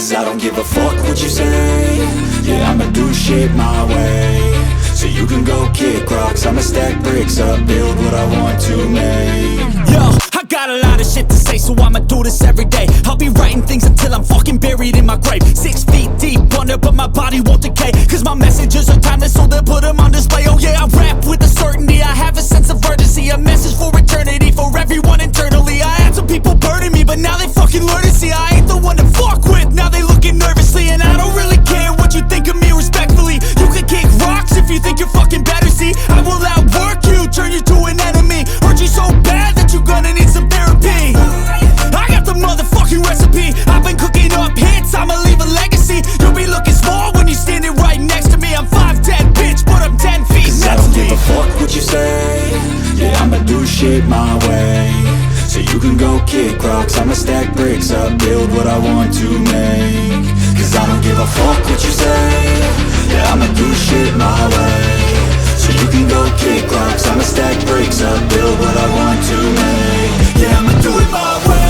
Cause I don't give a fuck what you say. Yeah, I'ma do shit my way. So you can go kick rocks, I'ma stack bricks up, build what I want to make. Yo, I got a lot of shit to say, so I'ma do this every day. I'll be writing things until I'm fucking buried in my grave. 6 feet deep under, but my body won't decay. Cause my messages are timeless, so they'll put them on display. Oh yeah, I rap with a certainty, I have a sense of urgency. A message for eternity, for everyone internally. I had some people burning me, but now they fucking learn to see I ain't the one to fuck with, now they looking nervously. And I don't really care what you think of me, respectfully. You can kick rocks if you think you're fucking better, see. I will outwork you, turn you to an enemy. Hurt you so bad that you're gonna need some therapy. I got the motherfucking recipe, I've been cooking up hits, I'ma leave a legacy. You'll be looking small when you're standing right next to me. I'm 5'10", bitch, but I'm 10 feet Cause next I don't to me. give a fuck what you say. Yeah, I'ma do shit my way. So you can go kick rocks, I'ma stack bricks up, build what I want to make. Cause I don't give a fuck what you say. Yeah, I'ma do shit my way. So you can go kick rocks, I'ma stack bricks up, build what I want to make. Yeah, I'ma do it my way.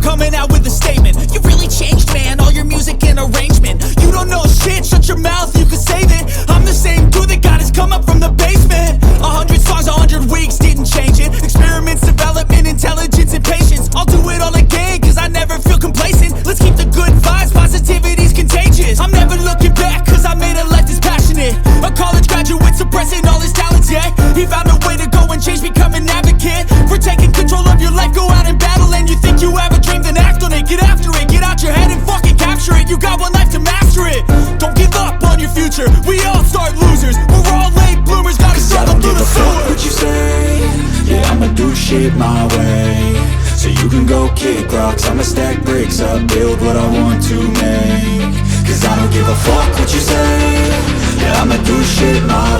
Coming out with a statement. You really changed, man, all your music and arrangement. You don't know shit, shut your mouth, you can save it. I'm the same dude that got his come up from the basement. 100 songs, 100 weeks, didn't change it. Experiments, development, intelligence, and patience. I'll do it all again, cause I never feel complacent. Let's keep the good vibes, positivity's contagious. I'm never looking back, cause I made a life that's passionate. A college graduate suppressing all his talents, yeah. He found a way to go and change, become an advocate. For taking control of your life, go out and battle. And you think you have a dream, then act on it. Get after it, get out your head and fucking capture it. You got one life to master it. Don't give up on your future, we all start losers. We're all late bloomers, gotta struggle through the sewer. What you say? Yeah, I'ma do shit my way. So you can go kick rocks, I'ma stack bricks up, build what I want to make. Cause I don't give a fuck what you say. Yeah, I'ma do shit my